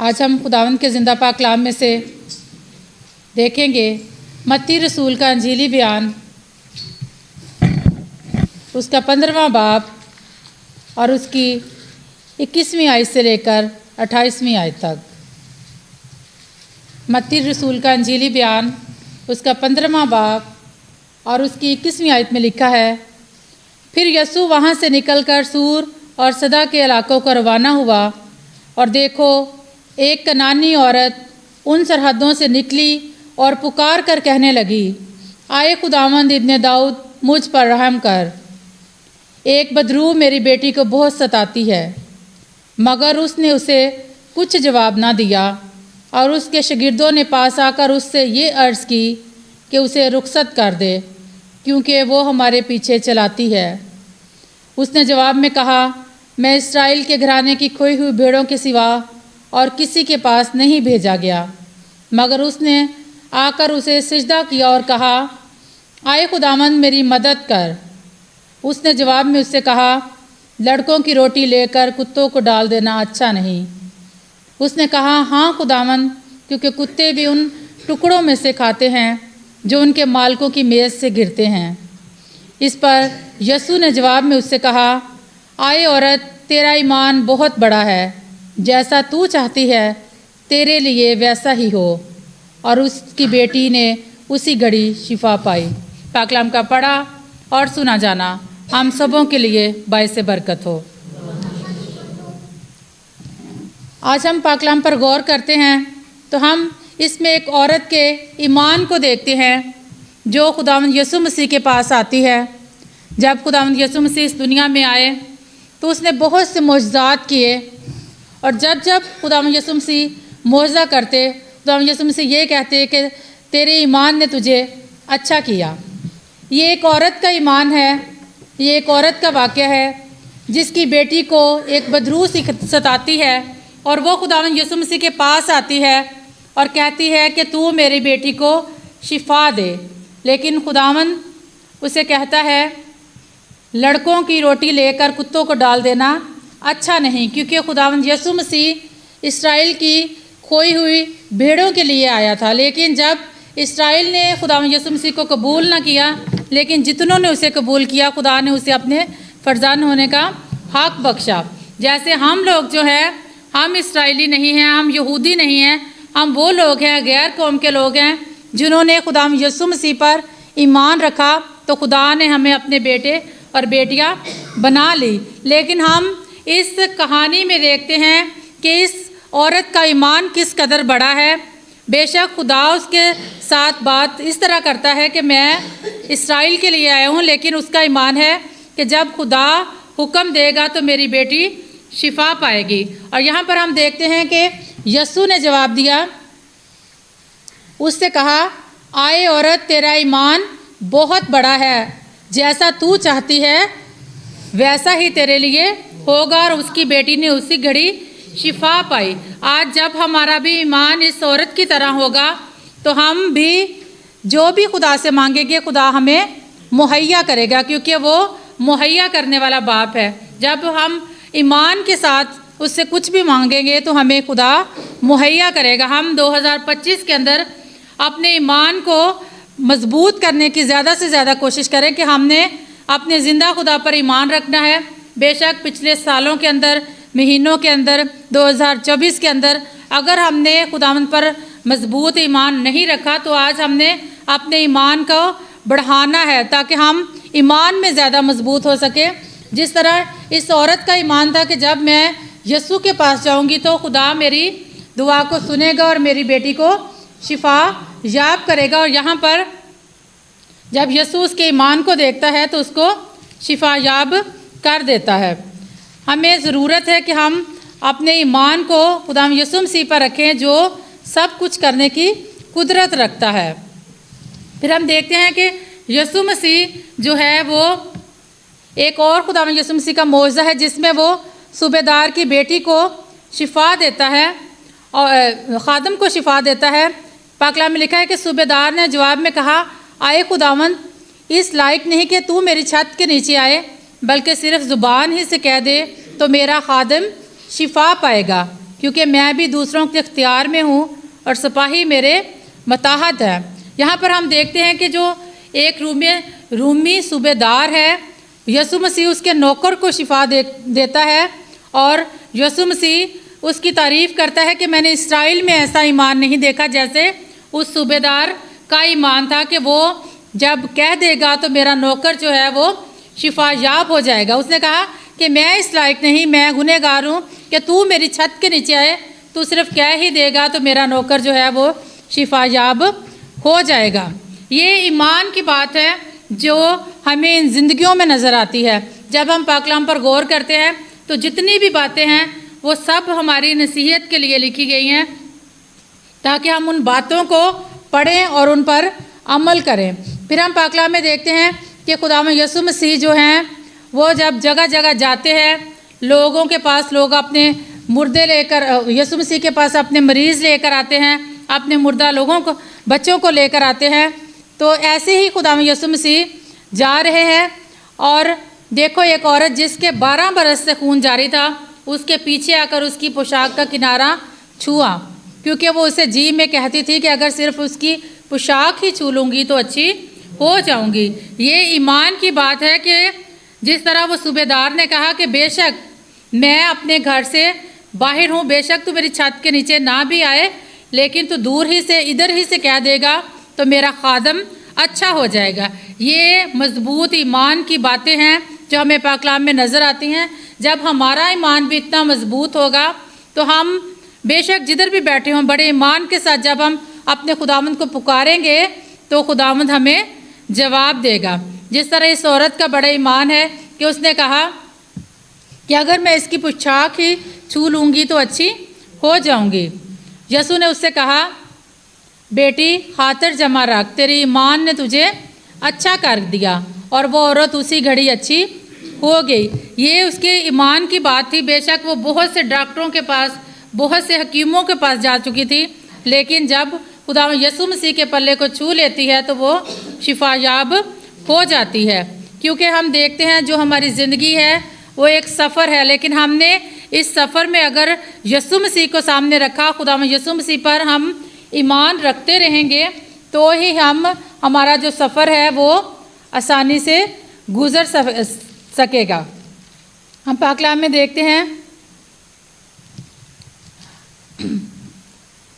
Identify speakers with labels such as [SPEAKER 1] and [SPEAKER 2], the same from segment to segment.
[SPEAKER 1] आज हम खुदावंद के ज़िंदा पाक कलाम में से देखेंगे मत्ती रसूल का अंजीली बयान, उसका 15वां बाब और उसकी 21वीं आयत से लेकर 28वीं आयत तक। मत्ती रसूल का अंजीली बयान, उसका 15वां बाब और उसकी 21वीं आयत में लिखा है, फिर यीशु वहाँ से निकलकर सूर और सदा के इलाकों को रवाना हुआ, और देखो एक कनानी औरत उन सरहदों से निकली और पुकार कर कहने लगी, आए खुदावंद इब्ने दाऊद, मुझ पर रहम कर। एक बदरू मेरी बेटी को बहुत सताती है। मगर उसने उसे कुछ जवाब ना दिया, और उसके शागिर्दों ने पास आकर उससे ये अर्ज़ की कि उसे रुखसत कर दे, क्योंकि वो हमारे पीछे चलाती है। उसने जवाब में कहा, मैं इस्राएल के घराने की खोई हुई भेड़ों के सिवा और किसी के पास नहीं भेजा गया। मगर उसने आकर उसे सिजदा किया और कहा, आए खुदावंद मेरी मदद कर। उसने जवाब में उससे कहा, लड़कों की रोटी लेकर कुत्तों को डाल देना अच्छा नहीं। उसने कहा, हाँ खुदावंद, क्योंकि कुत्ते भी उन टुकड़ों में से खाते हैं जो उनके मालिकों की मेज़ से गिरते हैं। इस पर यीशु ने जवाब में उससे कहा, आए औरत, तेरा ईमान बहुत बड़ा है, जैसा तू चाहती है तेरे लिए वैसा ही हो। और उसकी बेटी ने उसी घड़ी शिफा पाई। पाक कलाम का पढ़ा और सुना जाना हम सबों के लिए बाइस बरकत हो। आज हम पाक कलाम पर गौर करते हैं तो हम इसमें एक औरत के ईमान को देखते हैं जो खुदावंद यीशु मसीह के पास आती है। जब खुदावंद यीशु मसीह इस दुनिया में आए तो उसने बहुत से मोजज़ात किए, और जब जब खुदावंद यीशु मसीह मोजज़ा करते, खुदावंद यीशु मसीह ये कहते कि तेरे ईमान ने तुझे अच्छा किया। ये एक औरत का ईमान है, ये एक औरत का वाक़या है जिसकी बेटी को एक बदरू सताती है, और वो खुदावंद यीशु मसीह के पास आती है और कहती है कि तू मेरी बेटी को शिफा दे। लेकिन खुदावंद उसे कहता है, लड़कों की रोटी लेकर कुत्तों को डाल देना अच्छा नहीं, क्योंकि खुदावंद यीशु मसीह इस्राएल की खोई हुई भेड़ों के लिए आया था। लेकिन जब इस्राएल ने खुदावंद यीशु मसीह को कबूल ना किया, लेकिन जितनों ने उसे कबूल किया, खुदा ने उसे अपने फर्जान होने का हक बख्शा। जैसे हम लोग जो है, हम इस्राएली नहीं हैं, हम यहूदी नहीं हैं, हम वो लोग हैं, गैर कौम के लोग हैं जिन्होंने खुदावंद यीशु मसीह पर ईमान रखा, तो खुदा ने हमें अपने बेटे और बेटियां बना ली। लेकिन हम इस कहानी में देखते हैं कि इस औरत का ईमान किस कदर बड़ा है। बेशक खुदा उसके साथ बात इस तरह करता है कि मैं इस्राएल के लिए आया हूँ, लेकिन उसका ईमान है कि जब खुदा हुक्म देगा तो मेरी बेटी शिफा पाएगी। और यहाँ पर हम देखते हैं कि यीशु ने जवाब दिया, उससे कहा, आए औरत, तेरा ईमान बहुत बड़ा है, जैसा तू चाहती है वैसा ही तेरे लिए होगा। और उसकी बेटी ने उसी घड़ी शिफा पाई। आज जब हमारा भी ईमान इस औरत की तरह होगा तो हम भी जो भी खुदा से मांगेंगे खुदा हमें मुहैया करेगा, क्योंकि वो मुहैया करने वाला बाप है। जब हम ईमान के साथ उससे कुछ भी मांगेंगे तो हमें खुदा मुहैया करेगा। हम 2025 के अंदर अपने ईमान को मजबूत करने की ज़्यादा से ज़्यादा कोशिश करें कि हमने अपने ज़िंदा खुदा पर ईमान रखना है। बेशक पिछले सालों के अंदर, महीनों के अंदर, 2024 के अंदर अगर हमने खुदावंद पर मजबूत ईमान नहीं रखा तो आज हमने अपने ईमान को बढ़ाना है ताकि हम ईमान में ज़्यादा मजबूत हो सके। जिस तरह इस औरत का ईमान था कि जब मैं यीशु के पास जाऊंगी तो खुदा मेरी दुआ को सुनेगा और मेरी बेटी को शिफा याब करेगा। और यहाँ पर जब यीशु उसके ईमान को देखता है तो उसको शिफा याब कर देता है। हमें ज़रूरत है कि हम अपने ईमान को खुदा यीशु मसीह पर रखें जो सब कुछ करने की कुदरत रखता है। फिर हम देखते हैं कि यीशु मसीह जो है वो एक और खुदा यीशु मसीह का मौजज़ा है जिसमें वो सूबेदार की बेटी को शिफा देता है और खादम को शिफा देता है। पाक कलाम में लिखा है कि सूबेदार ने जवाब में कहा, आए खुदावंद, इस लायक नहीं कि तू मेरी छत के नीचे आए, बल्कि सिर्फ ज़ुबान ही से कह दे तो मेरा खादम शिफा पाएगा। क्योंकि मैं भी दूसरों के इख्तियार में हूँ और सिपाही मेरे मताहत है। यहाँ पर हम देखते हैं कि जो एक रूमी सूबेदार है, यसु मसीह उसके नौकर को शिफा देता है और यसु मसीह उसकी तारीफ़ करता है कि मैंने इस्राइल में ऐसा ईमान नहीं देखा जैसे उस सूबेदार का ईमान था कि वो जब कह देगा तो मेरा नौकर जो है वो शिफा याब हो जाएगा। उसने कहा कि मैं इस लायक नहीं, मैं गुनहगार हूँ कि तू मेरी छत के नीचे आए, तू सिर्फ कह ही देगा तो मेरा नौकर जो है वो शिफा याब हो जाएगा। ये ईमान की बात है जो हमें इन ज़िंदगियों में नज़र आती है। जब हम पाक कलाम पर गौर करते हैं तो जितनी भी बातें हैं वो सब हमारी नसीहत के लिए लिखी गई हैं, ताकि हम उन बातों को पढ़ें और उन पर अमल करें। फिर हम पाक कलाम में देखते हैं कि खुदावंद यसु मसीह जो हैं वो जब जगह जगह जाते हैं, लोगों के पास लोग अपने मुर्दे लेकर, यसु मसीह के पास अपने मरीज़ लेकर आते हैं, अपने मुर्दा लोगों को, बच्चों को लेकर आते हैं। तो ऐसे ही खुदावंद यसु मसीह जा रहे हैं और देखो एक औरत जिसके 12 बरस से खून जारी था, उसके पीछे आकर उसकी पोशाक का किनारा छुआ, क्योंकि वो उसे जी में कहती थी कि अगर सिर्फ उसकी पोशाक ही छू लूँगी तो अच्छी हो जाऊँगी। ये ईमान की बात है कि जिस तरह वो सूबेदार ने कहा कि बेशक मैं अपने घर से बाहर हूँ, बेशक तू मेरी छत के नीचे ना भी आए, लेकिन तू दूर ही से इधर ही से कह देगा तो मेरा खादम अच्छा हो जाएगा। ये मजबूत ईमान की बातें हैं जो हमें पाक कलाम में नज़र आती हैं। जब हमारा ईमान भी इतना मजबूत होगा तो हम बेशक जिधर भी बैठे हों, बड़े ईमान के साथ जब हम अपने खुदावंद को पुकारेंगे तो खुदावंद हमें जवाब देगा। जिस तरह इस औरत का बड़ा ईमान है कि उसने कहा कि अगर मैं इसकी पोशाक ही छू लूँगी तो अच्छी हो जाऊँगी। यसु ने उससे कहा, बेटी खातर जमा रख, तेरी ईमान ने तुझे अच्छा कर दिया, और वो औरत उसी घड़ी अच्छी हो गई। ये उसके ईमान की बात थी। बेशक वो बहुत से डॉक्टरों के पास, बहुत से हकीमों के पास जा चुकी थी, लेकिन जब खुदा यसु मसीह के पल्ले को छू लेती है तो वो शिफायाब हो जाती है। क्योंकि हम देखते हैं जो हमारी ज़िंदगी है वो एक सफ़र है, लेकिन हमने इस सफ़र में अगर यसु मसीह को सामने रखा, खुदा यसु मसीह पर हम ईमान रखते रहेंगे तो ही हमारा जो सफ़र है वो आसानी से गुज़र सकेगा। हम पाक कलाम में देखते हैं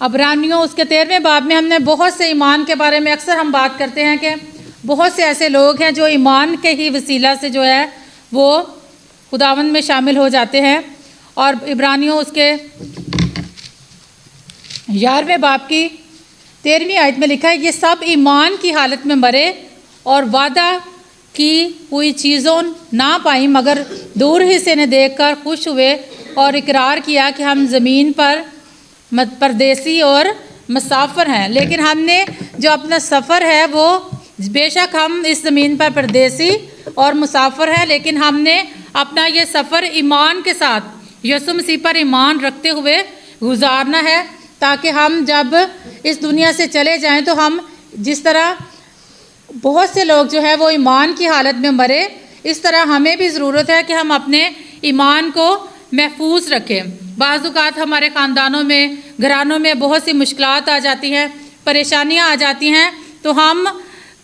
[SPEAKER 1] अब्रानियों उसके 13वें बाब में हमने बहुत से ईमान के बारे में अक्सर हम बात करते हैं कि बहुत से ऐसे लोग हैं जो ईमान के ही वसीला से जो है वो खुदावंद में शामिल हो जाते हैं। और इब्रानियों उसके 11वें बाब की 13वीं आयत में लिखा है, ये सब ईमान की हालत में मरे और वादा की हुई चीज़ों ना पाई, मगर दूर ही से इन्हें देखकर खुश हुए और इकरार किया कि हम ज़मीन पर परदेसी और मुसाफिर हैं। लेकिन हमने जो अपना सफ़र है वो बेशक हम इस ज़मीन पर परदेसी और मुसाफिर हैं, लेकिन हमने अपना ये सफ़र ईमान के साथ यसु मसीह पर ईमान रखते हुए गुजारना है, ताकि हम जब इस दुनिया से चले जाएं तो हम जिस तरह बहुत से लोग जो है वो ईमान की हालत में मरे, इस तरह हमें भी ज़रूरत है कि हम अपने ईमान को महफूज रखें। बाज़ औक़ात हमारे ख़ानदानों में, घरानों में बहुत सी मुश्किलात आ जाती हैं, परेशानियां आ जाती हैं, तो हम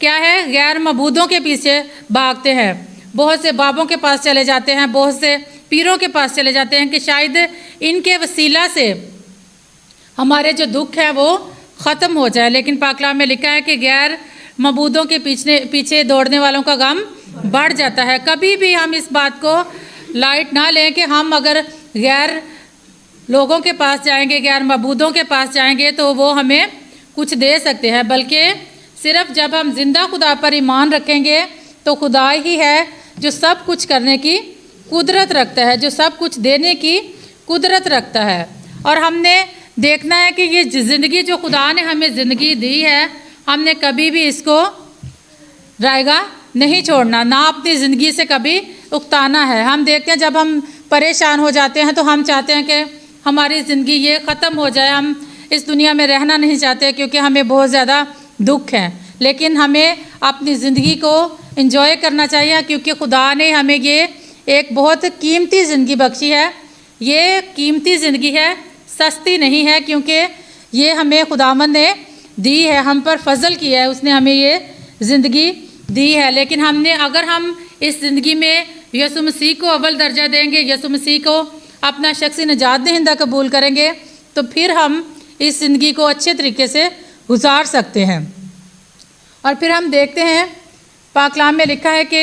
[SPEAKER 1] क्या है गैर मबूदों के पीछे भागते हैं। बहुत से बाबों के पास चले जाते हैं, बहुत से पीरों के पास चले जाते हैं कि शायद इनके वसीला से हमारे जो दुख है वो ख़त्म हो जाए। लेकिन पाक कलाम में लिखा है कि गैर मबूदों के पीछे दौड़ने वालों का गम बढ़ जाता है। कभी भी हम इस बात को लाइट ना लें कि हम अगर गैर लोगों के पास जाएंगे, गैर मबूदों के पास जाएंगे तो वो हमें कुछ दे सकते हैं, बल्कि सिर्फ जब हम जिंदा खुदा पर ईमान रखेंगे तो खुदा ही है जो सब कुछ करने की कुदरत रखता है, जो सब कुछ देने की कुदरत रखता है। और हमने देखना है कि ये ज़िंदगी जो खुदा ने हमें ज़िंदगी दी है, हमने कभी भी इसको जाएगा नहीं छोड़ना, ना अपनी ज़िंदगी से कभी उकताना है। हम देखते हैं जब हम परेशान हो जाते हैं तो हम चाहते हैं कि हमारी ज़िंदगी ये ख़त्म हो जाए, हम इस दुनिया में रहना नहीं चाहते क्योंकि हमें बहुत ज़्यादा दुख है। लेकिन हमें अपनी ज़िंदगी को एंजॉय करना चाहिए, क्योंकि खुदा ने हमें ये एक बहुत कीमती ज़िंदगी बख्शी है। ये कीमती ज़िंदगी है सस्ती नहीं है, क्योंकि ये हमें खुदावंद ने दी है, हम पर फजल किया है, उसने हमें ये ज़िंदगी दी है। लेकिन अगर हम इस ज़िंदगी में यीशु मसीह को अव्वल दर्जा देंगे, यीशु मसीह को अपना शख्सी निजात दहिंदा कबूल करेंगे, तो फिर हम इस ज़िंदगी को अच्छे तरीके से गुजार सकते हैं। और फिर हम देखते हैं पाक कलाम में लिखा है कि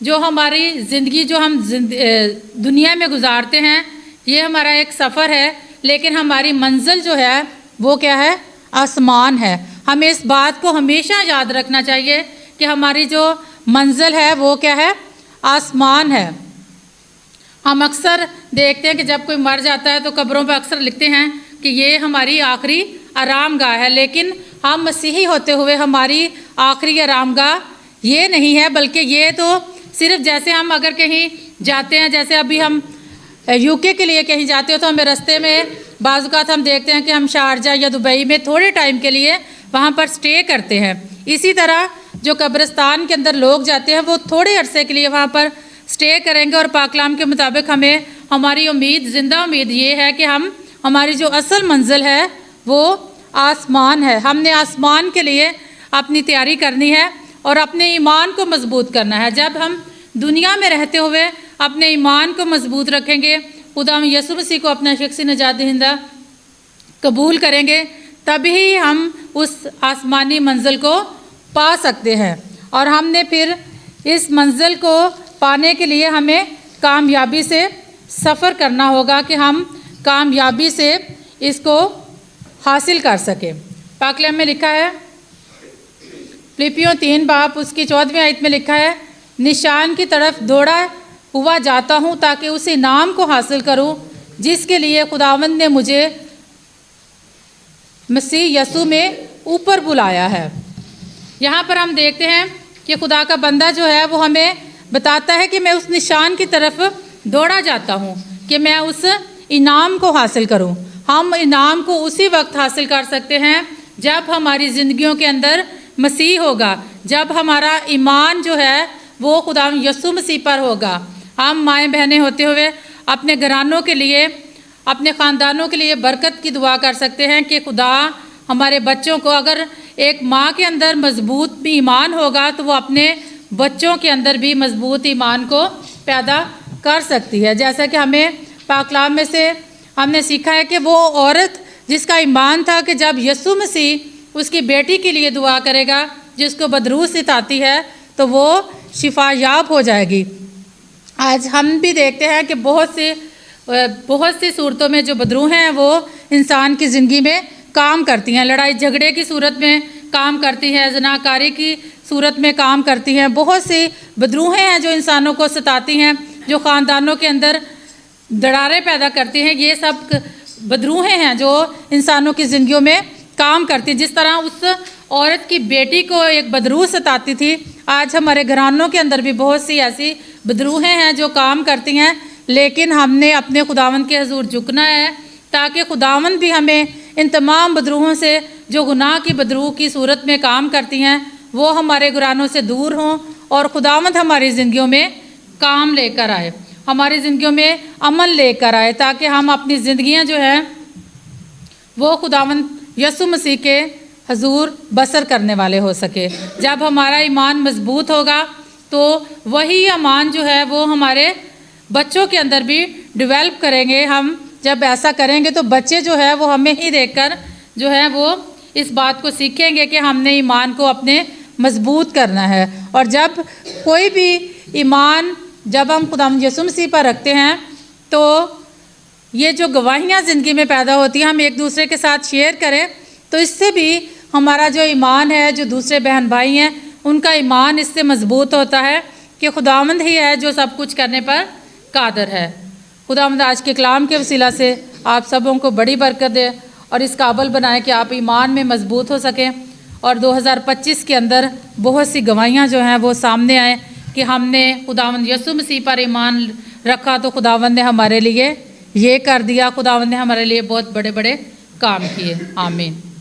[SPEAKER 1] जो हमारी ज़िंदगी जो हम दुनिया में गुजारते हैं, ये हमारा एक सफ़र है, लेकिन हमारी मंजिल जो है वो क्या है? आसमान है। हमें इस बात को हमेशा याद रखना चाहिए कि हमारी जो मंजिल है वो क्या है? आसमान है। हम अक्सर देखते हैं कि जब कोई मर जाता है तो कब्रों पर अक्सर लिखते हैं कि ये हमारी आखिरी आराम गाह है, लेकिन हम मसीही होते हुए हमारी आखिरी आराम गाह ये नहीं है, बल्कि ये तो सिर्फ जैसे हम अगर कहीं जाते हैं, जैसे अभी हम यूके के लिए कहीं जाते हो तो हमें रास्ते में बाज़ औक़ात हम देखते हैं कि हम शारजा या दुबई में थोड़े टाइम के लिए वहाँ पर स्टे करते हैं। इसी तरह जो कब्रिस्तान के अंदर लोग जाते हैं वो थोड़े अरसे के लिए वहाँ पर स्टे करेंगे। और पाक कलाम के मुताबिक हमें हमारी उम्मीद, ज़िंदा उम्मीद ये है कि हमारी जो असल मंजिल है वो आसमान है। हमने आसमान के लिए अपनी तैयारी करनी है और अपने ईमान को मजबूत करना है। जब हम दुनिया में रहते हुए अपने ईमान को मजबूत रखेंगे, खुदा यीशु मसीह को अपना शख्सी निजात दहिंदा कबूल करेंगे, तभी हम उस आसमानी मंजिल को पा सकते हैं। और हमने फिर इस मंजिल को पाने के लिए हमें कामयाबी से सफ़र करना होगा कि हम कामयाबी से इसको हासिल कर सकें। पाक कलाम में लिखा है, फिलिप्पियों 3 बाब उसकी 14वीं आयत में लिखा है, निशान की तरफ दौड़ा हुआ जाता हूँ ताकि उस इनाम को हासिल करूँ जिसके लिए खुदावंद ने मुझे मसीह यीशु में ऊपर बुलाया है। यहाँ पर हम देखते हैं कि खुदा का बंदा जो है वो हमें बताता है कि मैं उस निशान की तरफ दौड़ा जाता हूँ कि मैं उस इनाम को हासिल करूँ। हम इनाम को उसी वक्त हासिल कर सकते हैं जब हमारी ज़िंदगियों के अंदर मसीह होगा, जब हमारा ईमान जो है वो खुदा यीशु मसीह पर होगा। हम माएँ बहनें होते हुए अपने घरानों के लिए, अपने ख़ानदानों के लिए बरकत की दुआ कर सकते हैं कि खुदा हमारे बच्चों को, अगर एक माँ के अंदर मजबूत भी ईमान होगा तो वो अपने बच्चों के अंदर भी मजबूत ईमान को पैदा कर सकती है। जैसा कि हमें पाक कलाम में से हमने सीखा है कि वो औरत जिसका ईमान था कि जब यीशु मसीह उसकी बेटी के लिए दुआ करेगा जिसको बदरूसियत आती है तो वो शिफा याब हो जाएगी। आज हम भी देखते हैं कि बहुत सी सूरतों में जो बदरूहें हैं वो इंसान की ज़िंदगी में काम करती हैं। लड़ाई झगड़े की सूरत में काम करती हैं, ज़नाकारी की सूरत में काम करती हैं। बहुत सी बदरूहें हैं जो इंसानों को सताती हैं, जो ख़ानदानों के अंदर दरारें पैदा करती हैं। ये सब बदरूहें हैं जो इंसानों की ज़िंदगियों में काम करती हैं। जिस तरह उस औरत की बेटी को एक बदरूह सताती थी, आज हमारे घरानों के अंदर भी बहुत सी ऐसी बदरूहें हैं जो काम करती हैं। लेकिन हमने अपने खुदावंद के हजूर झुकना है ताकि खुदावंद भी हमें इन तमाम बदरूहों से, जो गुनाह की बदरूह की सूरत में काम करती हैं, वो हमारे घरानों से दूर हों और खुदावंद हमारी ज़िंदगियों में काम लेकर आए, हमारी ज़िंदगियों में अमल लेकर आए, ताकि हम अपनी ज़िंदगियाँ जो हैं वो खुदावंद यीशु मसीह के हजूर बसर करने वाले हो सके। जब हमारा ईमान मजबूत होगा तो वही ईमान जो है वो हमारे बच्चों के अंदर भी डेवलप करेंगे। हम जब ऐसा करेंगे तो बच्चे जो है वो हमें ही देखकर जो है वो इस बात को सीखेंगे कि हमने ईमान को अपने मजबूत करना है। और जब कोई भी ईमान जब हम खुदा यीशु मसीह पर रखते हैं तो ये जो गवाहियाँ ज़िंदगी में पैदा होती हैं, हम एक दूसरे के साथ शेयर करें तो इससे भी हमारा जो ईमान है, जो दूसरे बहन भाई हैं उनका ईमान इससे मजबूत होता है कि खुदावंद ही है जो सब कुछ करने पर कादर है। खुदावंद आज के कलाम के वसीला से आप सबों को बड़ी बरकत दे और इस काबिल बनाए कि आप ईमान में मजबूत हो सकें और 2025 के अंदर बहुत सी गवाहियाँ जो हैं वो सामने आए कि हमने खुदावंद यीशु मसीह पर ईमान रखा तो खुदावंद ने हमारे लिए ये कर दिया, खुदावंद ने हमारे लिए बहुत बड़े बड़े काम किए। आमीन।